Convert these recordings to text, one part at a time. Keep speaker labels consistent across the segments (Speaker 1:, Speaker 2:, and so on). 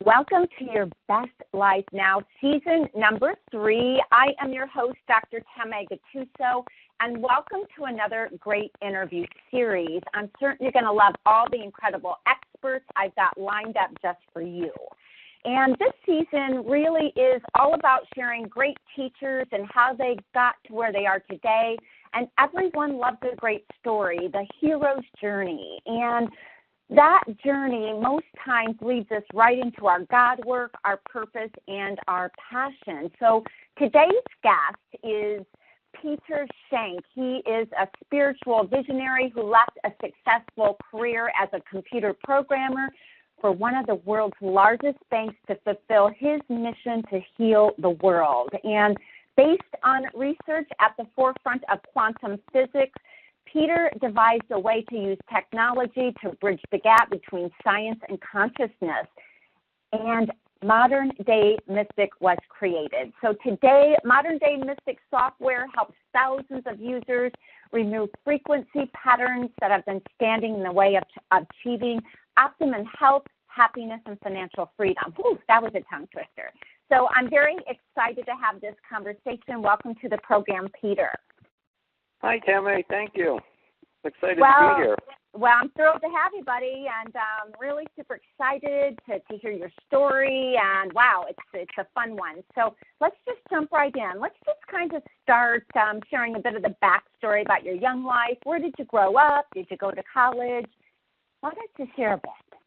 Speaker 1: Welcome to Your Best Life Now, season number 3. I am your host, Dr. Tamaey Gottuso, and welcome to another great interview series. I'm certain you're going to love all the incredible experts I've got lined up just for you. And this season really is all about sharing great teachers and how they got to where they are today. And everyone loves a great story, the hero's journey. And that journey most times leads us right into our God work, our purpose, and our passion. So today's guest is Peter Schenk. He is a spiritual visionary who left a successful career as a computer programmer for one of the world's largest banks to fulfill his mission to heal the world. And based on research at the forefront of quantum physics, Peter devised a way to use technology to bridge the gap between science and consciousness, and modern-day Mystic was created. So today, modern-day Mystic software helps thousands of users remove frequency patterns that have been standing in the way of achieving optimum health, happiness, and financial freedom. Ooh, that was a tongue twister. So I'm very excited to have this conversation. Welcome to the program, Peter.
Speaker 2: Hi, Tamaey. Thank you. Excited to be here.
Speaker 1: Well, I'm thrilled to have you, buddy, and really super excited to hear your story. And wow, it's a fun one. So let's just jump right in. Let's just kind of start sharing a bit of the backstory about your young life. Where did you grow up? Did you go to college? Why don't you share a bit?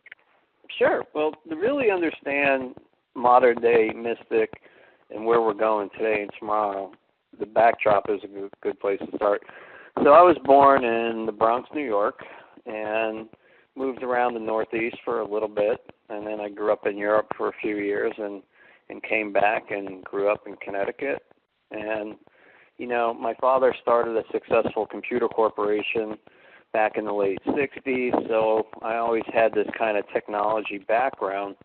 Speaker 2: Sure. Well, to really understand modern-day Mystic and where we're going today and tomorrow, the backdrop is a good place to start. So I was born in the Bronx, New York, and moved around the Northeast for a little bit, and then I grew up in Europe for a few years and came back and grew up in Connecticut. And, you know, my father started a successful computer corporation back in the late 60s, so I always had this kind of technology background.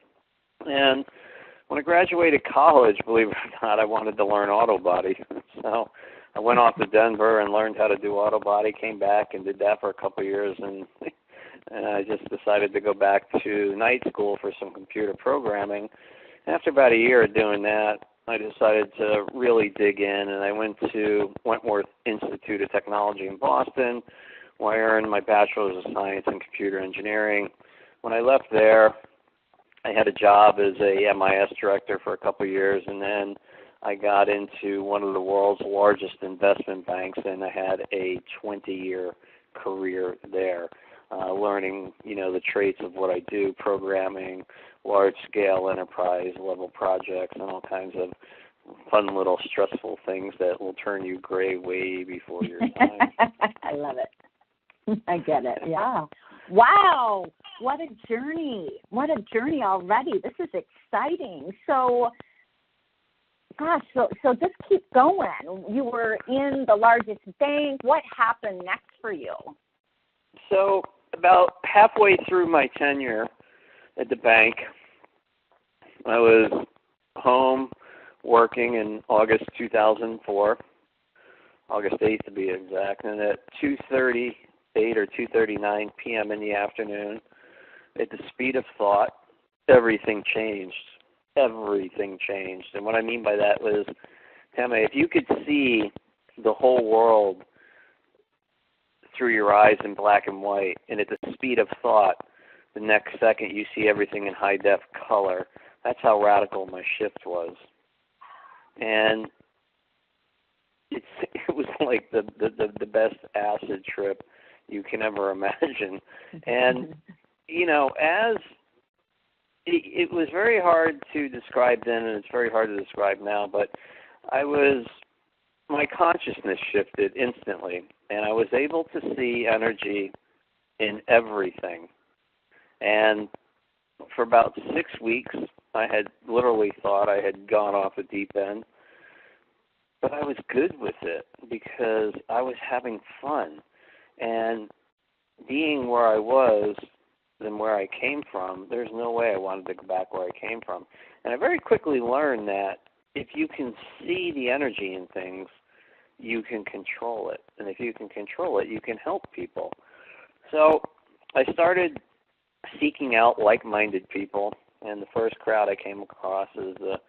Speaker 2: And when I graduated college, believe it or not, I wanted to learn auto body. So I went off to Denver and learned how to do auto body, came back and did that for a couple of years, and I just decided to go back to night school for some computer programming. After about a year of doing that, I decided to really dig in, and I went to Wentworth Institute of Technology in Boston, where I earned my Bachelor's of Science in Computer Engineering. When I left there, I had a job as a MIS director for a couple of years, and then I got into one of the world's largest investment banks, and I had a 20-year career there, learning, you know, the traits of what I do, programming, large-scale enterprise-level projects, and all kinds of fun little stressful things that will turn you gray way before your time.
Speaker 1: I love it. I get it, yeah. Wow, what a journey. What a journey already. This is exciting. So, gosh, so just keep going. You were in the largest bank. What happened next for you?
Speaker 2: So about halfway through my tenure at the bank, I was home working in August 2004, August 8th to be exact, and at 2:38 or 2:39 p.m. in the afternoon, at the speed of thought, everything changed. Everything changed. And what I mean by that was, Tamaey, if you could see the whole world through your eyes in black and white, and at the speed of thought, the next second you see everything in high-def color, that's how radical my shift was. And it was like the best acid trip you can ever imagine. And, you know, as it was very hard to describe then, and it's very hard to describe now, but my consciousness shifted instantly, and I was able to see energy in everything. And for about 6 weeks, I had literally thought I had gone off the deep end, but I was good with it because I was having fun. And being where I was and where I came from, there's no way I wanted to go back where I came from. And I very quickly learned that if you can see the energy in things, you can control it. And if you can control it, you can help people. So I started seeking out like-minded people And the first crowd I came across is the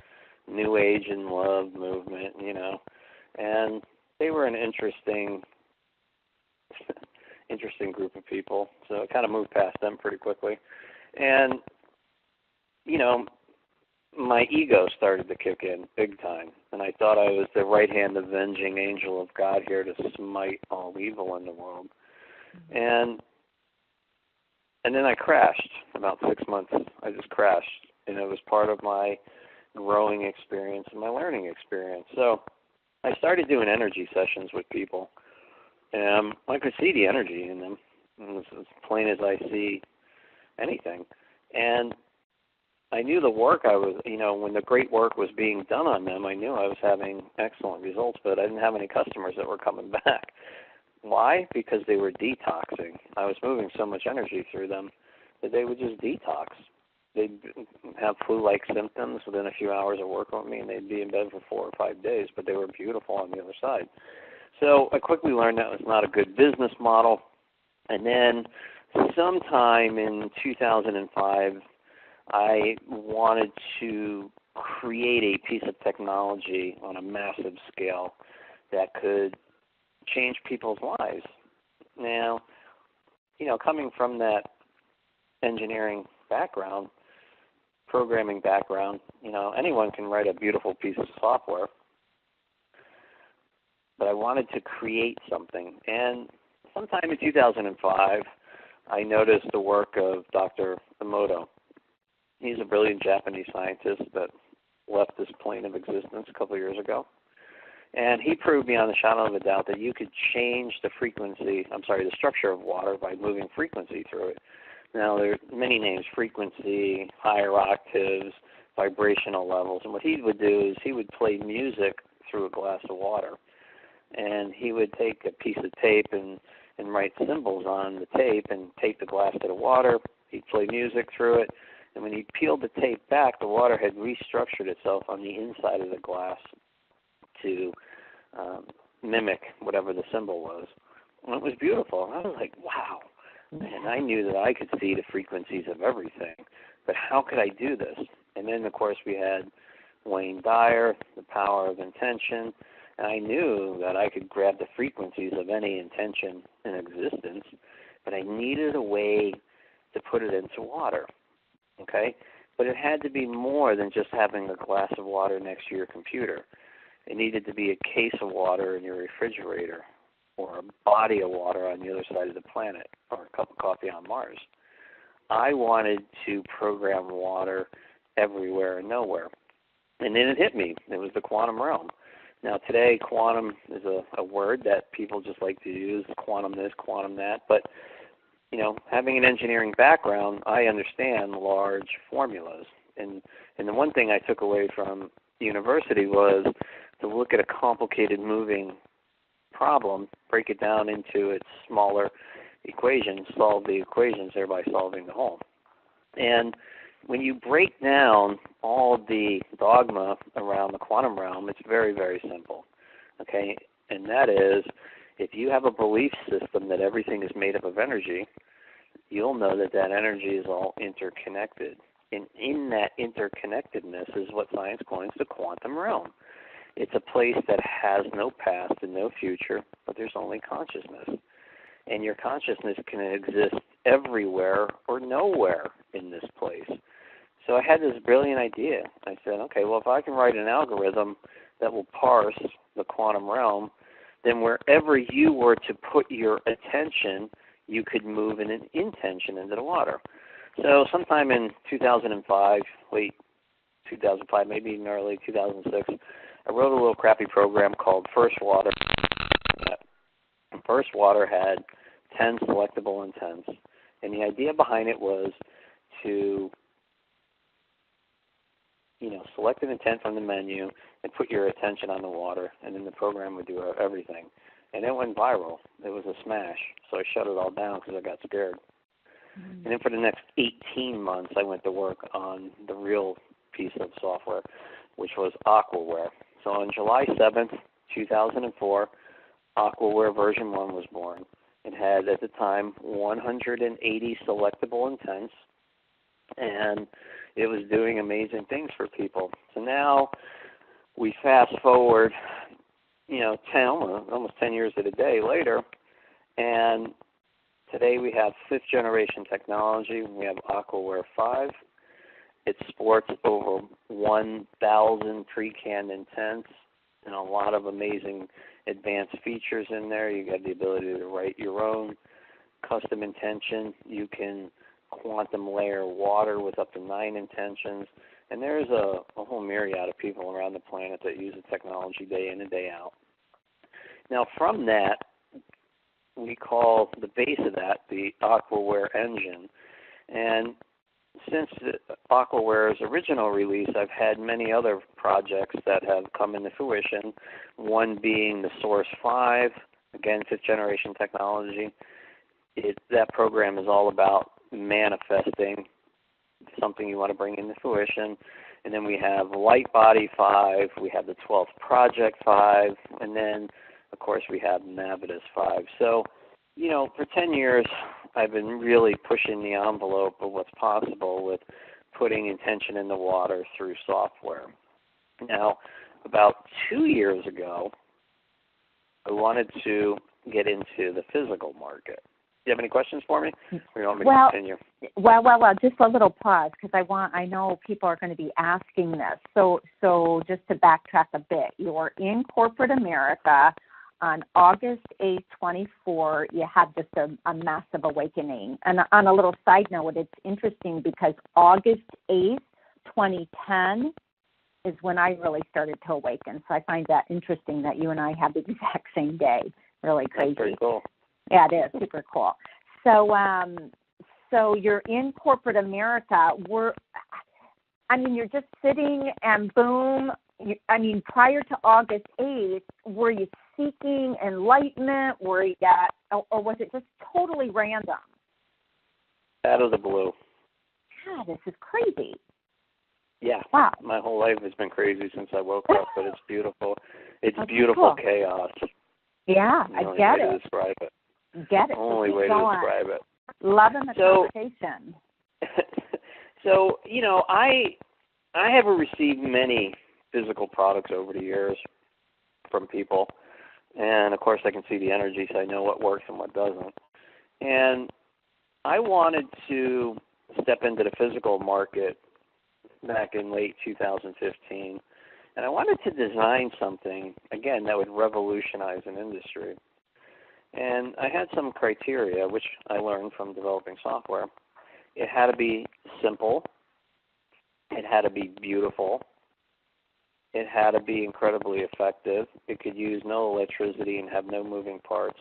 Speaker 2: New Age and Love movement, and they were an interesting group of people. So I kind of moved past them pretty quickly. And, my ego started to kick in big time. And I thought I was the right-hand avenging angel of God here to smite all evil in the world. And then I crashed about 6 months. I just crashed. And it was part of my growing experience and my learning experience. So I started doing energy sessions with people. And I could see the energy in them. It was as plain as I see anything. And I knew the work I was, when the great work was being done on them, I knew I was having excellent results, but I didn't have any customers that were coming back. Why? Because they were detoxing. I was moving so much energy through them that they would just detox. They'd have flu-like symptoms within a few hours of working with me, and they'd be in bed for 4 or 5 days, but they were beautiful on the other side. So I quickly learned that was not a good business model. And then sometime in 2005, I wanted to create a piece of technology on a massive scale that could change people's lives. Now, coming from that engineering background, programming background, anyone can write a beautiful piece of software. But I wanted to create something. And sometime in 2005, I noticed the work of Dr. Emoto. He's a brilliant Japanese scientist that left this plane of existence a couple of years ago. And he proved beyond a shadow of a doubt that you could change the structure of water by moving frequency through it. Now, there are many names: frequency, higher octaves, vibrational levels. And what he would do is he would play music through a glass of water. And he would take a piece of tape and write symbols on the tape and tape the glass to the water. He'd play music through it. And when he peeled the tape back, the water had restructured itself on the inside of the glass to mimic whatever the symbol was. And it was beautiful. And I was like, wow. And I knew that I could see the frequencies of everything. But how could I do this? And then, of course, we had Wayne Dyer, The Power of Intention. And I knew that I could grab the frequencies of any intention in existence, but I needed a way to put it into water. Okay? But it had to be more than just having a glass of water next to your computer. It needed to be a case of water in your refrigerator, or a body of water on the other side of the planet, or a cup of coffee on Mars. I wanted to program water everywhere and nowhere. And then it hit me. It was the quantum realm. Now, today, quantum is a word that people just like to use, quantum this, quantum that. But, having an engineering background, I understand large formulas. And the one thing I took away from university was to look at a complicated moving problem, break it down into its smaller equations, solve the equations, thereby solving the whole. And when you break down all the dogma around the quantum realm, it's very, very simple, okay? And that is, if you have a belief system that everything is made up of energy, you'll know that that energy is all interconnected. And in that interconnectedness is what science coins the quantum realm. It's a place that has no past and no future, but there's only consciousness. And your consciousness can exist everywhere or nowhere in this place. So I had this brilliant idea. I said, okay, well, if I can write an algorithm that will parse the quantum realm, then wherever you were to put your attention, you could move an intention into the water. So sometime in 2005, late 2005, maybe even early 2006, I wrote a little crappy program called First Water. First Water had 10 selectable intents, and the idea behind it was to select an intent from the menu and put your attention on the water, and then the program would do everything. And it went viral. It was a smash. So I shut it all down because I got scared. Mm-hmm. And then for the next 18 months, I went to work on the real piece of software, which was Aquaware. So on July 7th, 2004, Aquaware version 1 was born. It had, at the time, 180 selectable intents, and it was doing amazing things for people. So now we fast forward, almost 10 years to the day later, and today we have fifth generation technology. We have Aquaware 5. It sports over 1,000 pre-canned intents and a lot of amazing advanced features in there. You got the ability to write your own custom intention. You can quantum layer water with up to 9 intentions. And there's a whole myriad of people around the planet that use the technology day in and day out. Now, from that, we call the base of that the Aquaware engine. And since Aquaware's original release, I've had many other projects that have come into fruition, one being the Source 5, again, fifth generation technology. That program is all about manifesting something you want to bring into fruition. And then we have Lightbody 5, we have the 12th Project 5, and then, of course, we have Navitus 5. So, for 10 years, I've been really pushing the envelope of what's possible with putting intention in the water through software. Now, about 2 years ago, I wanted to get into the physical market. Do you have any questions for me? Or you want me to continue?
Speaker 1: Well, just a little pause, because I know people are going to be asking this. So just to backtrack a bit, you're in corporate America. On August 8th, 24, you had just a massive awakening. And on a little side note, it's interesting because August 8th, 2010 is when I really started to awaken. So I find that interesting that you and I have the exact same day. Really crazy.
Speaker 2: That's pretty cool.
Speaker 1: Yeah, it is super cool. So, so you're in corporate America. You're just sitting and boom. Prior to August 8th, were you seeking enlightenment? Or was it just totally random?
Speaker 2: Out of the blue.
Speaker 1: God, this is crazy.
Speaker 2: Yeah.
Speaker 1: Wow.
Speaker 2: My whole life has been crazy since I woke up, but it's beautiful. It's beautiful
Speaker 1: cool.
Speaker 2: Chaos.
Speaker 1: Yeah, I get it.
Speaker 2: To describe it.
Speaker 1: Get it.
Speaker 2: Only way to describe it.
Speaker 1: Loving the conversation.
Speaker 2: So, I have received many physical products over the years from people. And, of course, I can see the energy, so I know what works and what doesn't. And I wanted to step into the physical market back in late 2015. And I wanted to design something, again, that would revolutionize an industry. And I had some criteria, which I learned from developing software. It had to be simple. It had to be beautiful. It had to be incredibly effective. It could use no electricity and have no moving parts,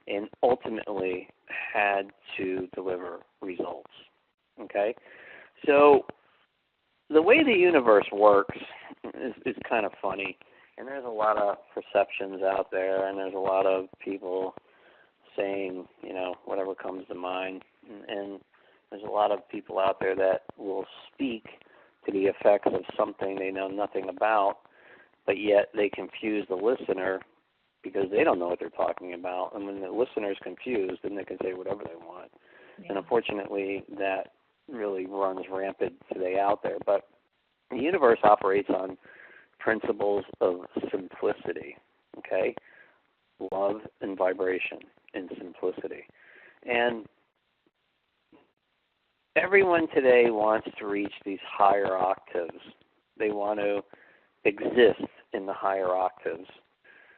Speaker 2: and ultimately had to deliver results. Okay? So the way the universe works is kind of funny, and there's a lot of perceptions out there, and there's a lot of people saying, whatever comes to mind, and there's a lot of people out there that will speak to the effects of something they know nothing about, but yet they confuse the listener because they don't know what they're talking about. And when the listener's confused, then they can say whatever they want. Yeah. And unfortunately, that really runs rampant today out there. But the universe operates on principles of simplicity, okay? Love and vibration and simplicity. And everyone today wants to reach these higher octaves. They want to exist in the higher octaves.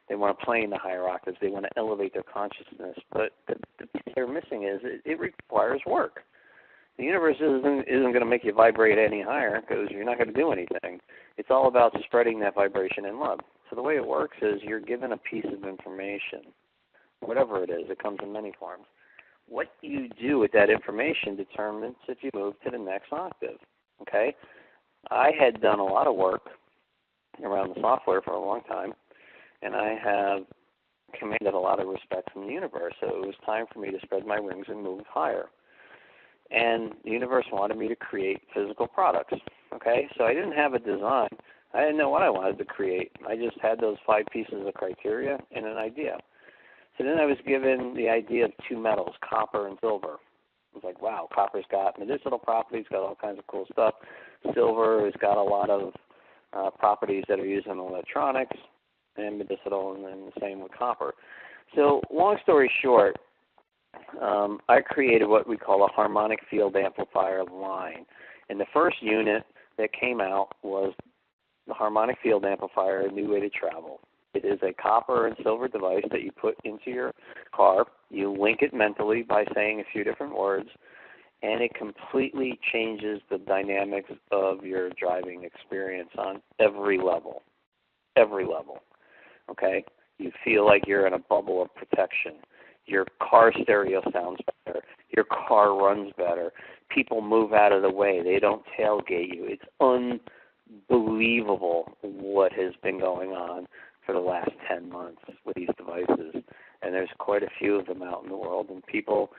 Speaker 2: They want to play in the higher octaves. They want to elevate their consciousness. But the thing they're missing is it requires work. The universe isn't going to make you vibrate any higher because you're not going to do anything. It's all about spreading that vibration in love. So the way it works is you're given a piece of information, whatever it is. It comes in many forms. What you do with that information determines if you move to the next octave, okay? I had done a lot of work around the software for a long time, and I have commanded a lot of respect from the universe, so it was time for me to spread my wings and move higher. And the universe wanted me to create physical products, okay? So I didn't have a design. I didn't know what I wanted to create. I just had those 5 pieces of criteria and an idea. So then I was given the idea of 2 metals, copper and silver, was like, wow, copper's got medicinal properties, got all kinds of cool stuff. Silver has got a lot of properties that are used in electronics and medicinal, and then the same with copper. So long story short, I created what we call a harmonic field amplifier line. And the first unit that came out was the harmonic field amplifier, A New Way to Travel. It is a copper and silver device that you put into your car. You link it mentally by saying a few different words, and it completely changes the dynamics of your driving experience on every level. Every level. Okay? You feel like you're in a bubble of protection. Your car stereo sounds better. Your car runs better. People move out of the way. They don't tailgate you. It's unbelievable what has been going on for the last 10 months with these devices. And there's quite a few of them out in the world, and people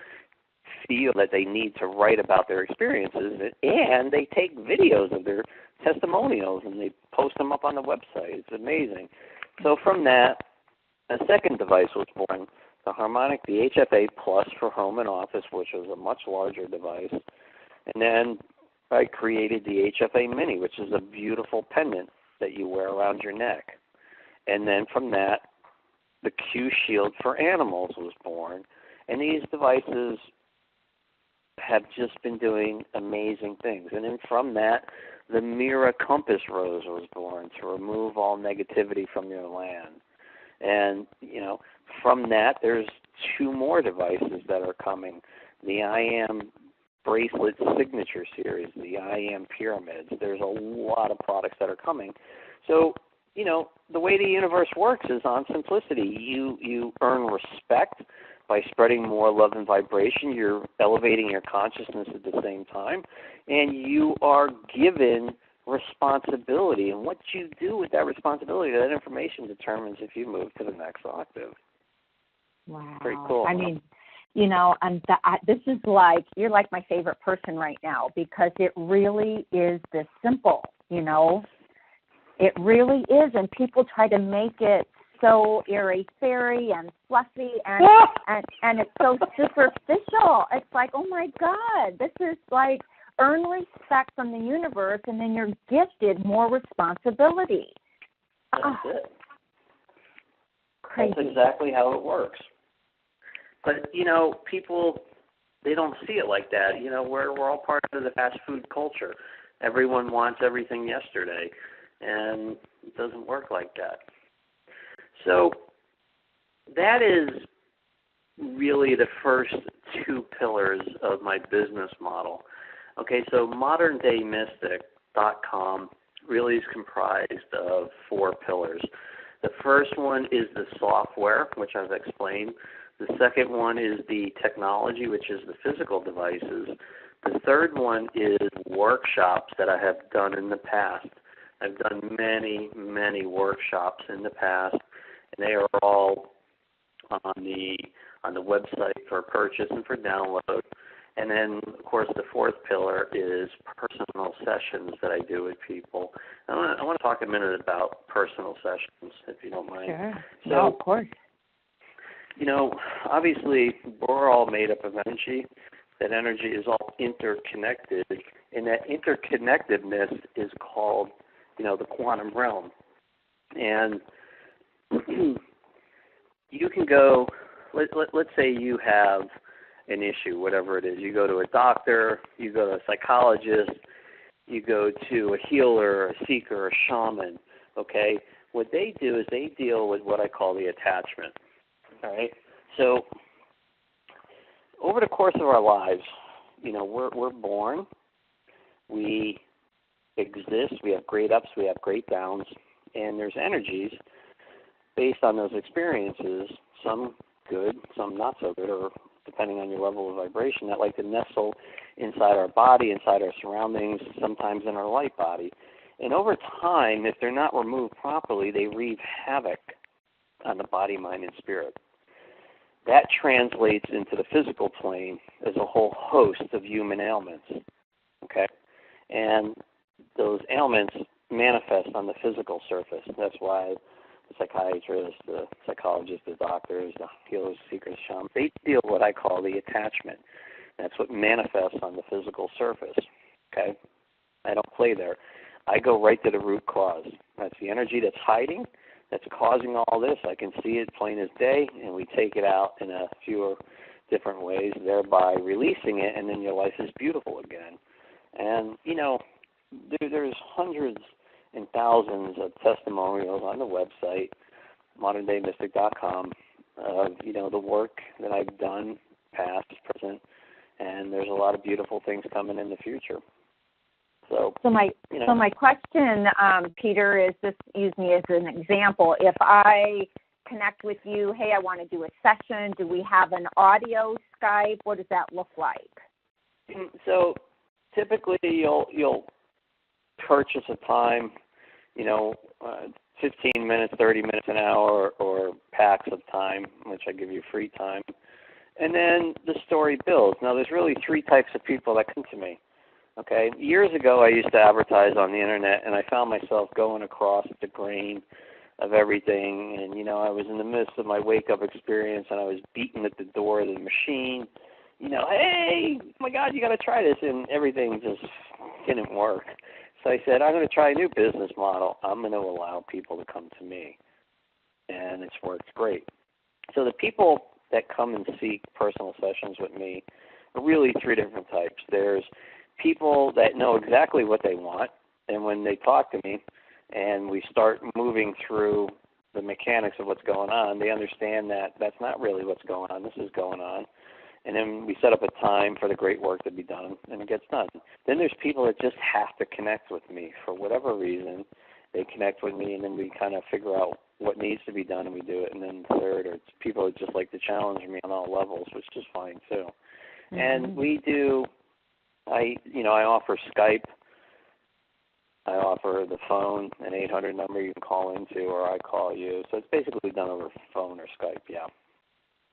Speaker 2: feel that they need to write about their experiences, and they take videos of their testimonials and they post them up on the website. It's amazing. So from that, a second device was born, the Harmonic, the HFA Plus for home and office, which was a much larger device. And then I created the HFA Mini, which is a beautiful pendant that you wear around your neck. And then from that, the Q Shield for animals was born. And these devices have just been doing amazing things. And then from that, the Mira Compass Rose was born to remove all negativity from your land. And, you know, from that, there's two more devices that are coming. The I Am Bracelet Signature Series, the I Am Pyramids. There's a lot of products that are coming. So, you know, the way the universe works is on simplicity. You earn respect by spreading more love and vibration. You're elevating your consciousness at the same time. And you are given responsibility. And what you do with that responsibility, that information determines if you move to the next octave.
Speaker 1: Wow.
Speaker 2: Pretty cool.
Speaker 1: I mean, you know, this is like, you're like my favorite person right now, because it really is this simple, you know. It really is, and people try to make it so airy-fairy and fluffy, and it's so superficial. It's like, oh my God, this is like, earn respect from the universe, and then you're gifted more responsibility.
Speaker 2: That's it.
Speaker 1: Crazy.
Speaker 2: That's exactly how it works. But, you know, people, they don't see it like that. You know, we're all part of the fast food culture. Everyone wants everything yesterday, and it doesn't work like that. So that is really the first two pillars of my business model. Okay, so moderndaymystic.com really is comprised of four pillars. The first one is the software, which I've explained. The second one is the technology, which is the physical devices. The third one is workshops that I have done in the past. I've done many, many workshops in the past, and they are all on the website for purchase and for download. And then, of course, the fourth pillar is personal sessions that I do with people. I want to talk a minute about personal sessions, if you don't mind.
Speaker 1: Sure.
Speaker 2: So,
Speaker 1: no, of course.
Speaker 2: You know, obviously, we're all made up of energy. That energy is all interconnected, and that interconnectedness is called, you know, the quantum realm. And you can go, let's say you have an issue, whatever it is. You go to a doctor, you go to a psychologist, you go to a healer, a seeker, a shaman, okay? What they do is they deal with what I call the attachment, all right? So over the course of our lives, you know, we're born, we exist, we have great ups, we have great downs, and there's energies based on those experiences, some good, some not so good, or depending on your level of vibration, that like to nestle inside our body, inside our surroundings, sometimes in our light body. And over time, if they're not removed properly, they wreak havoc on the body, mind, and spirit. That translates into the physical plane as a whole host of human ailments, okay? And those ailments manifest on the physical surface. That's why the psychiatrists, the psychologists, the doctors, the healers, seekers, shamans, they deal with what I call the attachment. That's what manifests on the physical surface, okay? I don't play there. I go right to the root cause. That's the energy that's hiding, that's causing all this. I can see it plain as day, and we take it out in a few different ways, thereby releasing it, and then your life is beautiful again. And, there's hundreds and thousands of testimonials on the website, moderndaymystic.com, of, the work that I've done, past, present, and there's a lot of beautiful things coming in the future. So
Speaker 1: my question, Peter, is just use me as an example. If I connect with you, hey, I want to do a session, do we have an audio Skype? What does that look like?
Speaker 2: So typically you'll purchase a time, 15 minutes, 30 minutes, an hour, or packs of time, which I give you free time. And then the story builds. Now, there's really three types of people that come to me. Okay, years ago I used to advertise on the internet, and I found myself going across the grain of everything. And I was in the midst of my wake-up experience, and I was beating at the door of the machine. Hey, oh my God, you got to try this, and everything just didn't work. So I said, I'm going to try a new business model. I'm going to allow people to come to me, and it's worked great. So the people that come and seek personal sessions with me are really three different types. There's people that know exactly what they want, and when they talk to me and we start moving through the mechanics of what's going on, they understand that that's not really what's going on. This is going on. And then we set up a time for the great work to be done, and it gets done. Then there's people that just have to connect with me for whatever reason. They connect with me, and then we kind of figure out what needs to be done, and we do it. And then third, or it's people that just like to challenge me on all levels, which is fine too. Mm-hmm. And we do. I offer Skype. I offer the phone, an 800 number you can call into, or I call you. So it's basically done over phone or Skype, yeah.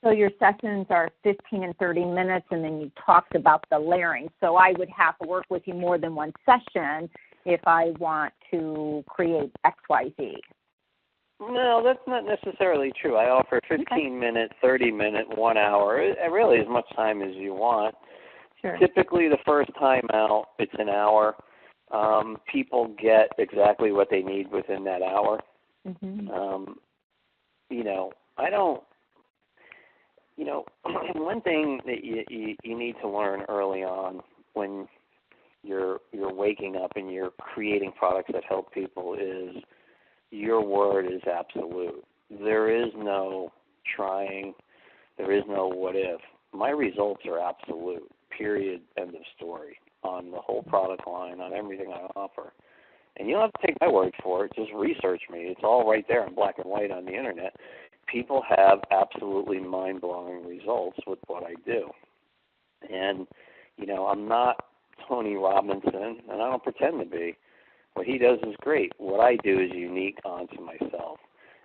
Speaker 1: So your sessions are 15 and 30 minutes, and then you talked about the layering. So I would have to work with you more than one session if I want to create XYZ.
Speaker 2: No, that's not necessarily true. I offer 15-minute, 30-minute, 1 hour, really as much time as you want.
Speaker 1: Sure.
Speaker 2: Typically, the first time out, it's an hour. People get exactly what they need within that hour.
Speaker 1: Mm-hmm.
Speaker 2: I don't. One thing that you need to learn early on when you're waking up and you're creating products that help people is your word is absolute. There is no trying. There is no what if. My results are absolute. Period. End of story. On the whole product line, on everything I offer. And you don't have to take my word for it. Just research me. It's all right there in black and white on the internet. People have absolutely mind-blowing results with what I do. And, I'm not Tony Robinson, and I don't pretend to be. What he does is great. What I do is unique onto myself,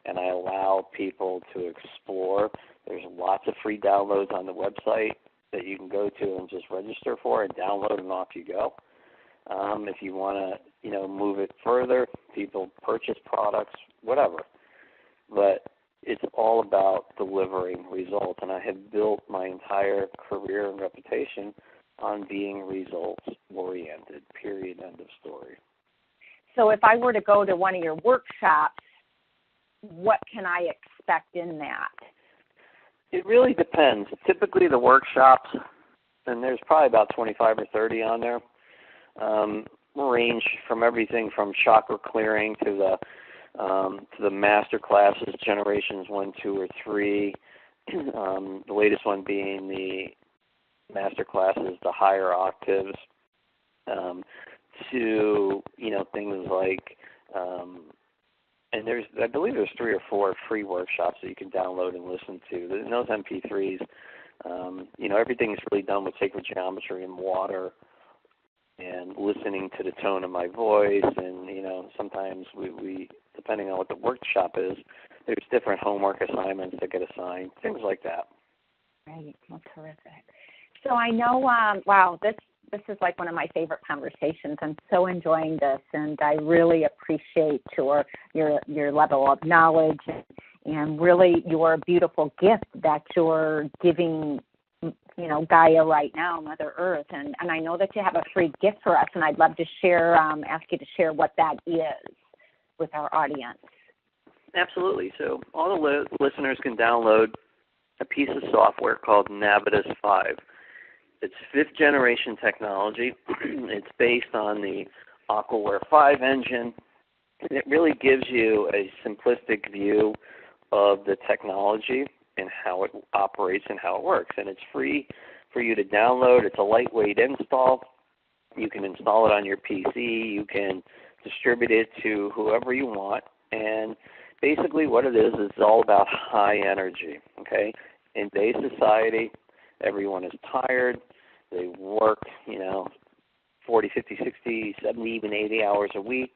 Speaker 2: and I allow people to explore. There's lots of free downloads on the website that you can go to and just register for and download, and off you go. If you want to, move it further, people purchase products, whatever. But it's all about delivering results, and I have built my entire career and reputation on being results-oriented, period, end of story.
Speaker 1: So if I were to go to one of your workshops, what can I expect in that?
Speaker 2: It really depends. Typically the workshops, and there's probably about 25 or 30 on there, range from everything from chakra clearing to the master classes, generations 1, 2, or 3. The latest one being the master classes, the higher octaves, to things like, and I believe there's 3 or 4 free workshops that you can download and listen to. In those MP3s, everything's really done with sacred geometry and water, and listening to the tone of my voice, and sometimes we depending on what the workshop is, there's different homework assignments that get assigned, things like that.
Speaker 1: Right, well, terrific. So I know, wow, this is like one of my favorite conversations. I'm so enjoying this, and I really appreciate your level of knowledge and really your beautiful gift that you're giving, Gaia right now, Mother Earth. And I know that you have a free gift for us, and I'd love to share, ask you to share what that is with our audience.
Speaker 2: Absolutely. So all the listeners can download a piece of software called Navitus 5. It's 5th generation technology. It's based on the Aquaware 5 engine. And it really gives you a simplistic view of the technology and how it operates and how it works. And it's free for you to download. It's a lightweight install. You can install it on your PC. You can distribute it to whoever you want. And basically what it is it's all about high energy, okay? In today's society, everyone is tired. They work, 40, 50, 60, 70, even 80 hours a week.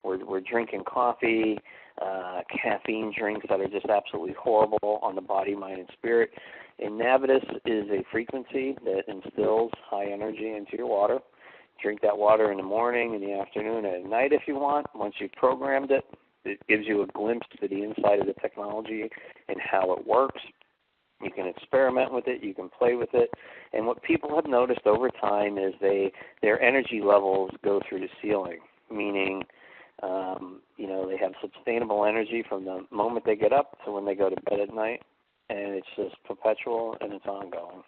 Speaker 2: We're drinking coffee, caffeine drinks that are just absolutely horrible on the body, mind, and spirit. And Navitus is a frequency that instills high energy into your water. Drink that water in the morning, in the afternoon, and at night if you want. Once you've programmed it, it gives you a glimpse to the inside of the technology and how it works. You can experiment with it. You can play with it. And what people have noticed over time is their energy levels go through the ceiling, meaning they have sustainable energy from the moment they get up to when they go to bed at night, and it's just perpetual and it's ongoing.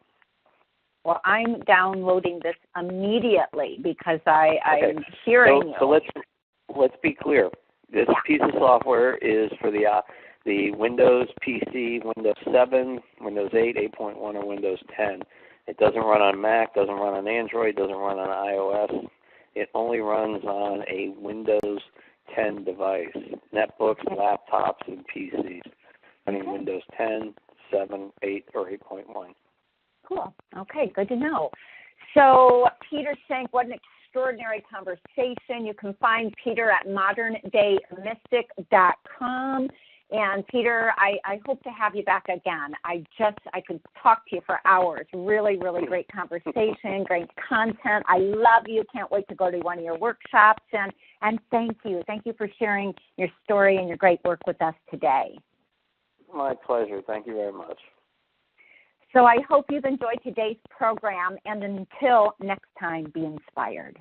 Speaker 1: Well, I'm downloading this immediately because I'm hearing you.
Speaker 2: So let's be clear. This piece of software is for the Windows PC, Windows 7, Windows 8, 8.1, or Windows 10. It doesn't run on Mac, doesn't run on Android, doesn't run on iOS. It only runs on a Windows 10 device, netbooks, laptops, and PCs, running Windows 10, 7, 8, or 8.1.
Speaker 1: Cool. Okay, good to know. So, Peter Schenk, what an extraordinary conversation. You can find Peter at moderndayMystic.com. And Peter, I hope to have you back again. I could talk to you for hours. Really, really great conversation, great content. I love you. Can't wait to go to one of your workshops. And thank you. Thank you for sharing your story and your great work with us today.
Speaker 2: My pleasure. Thank you very much.
Speaker 1: So I hope you've enjoyed today's program. And until next time, be inspired.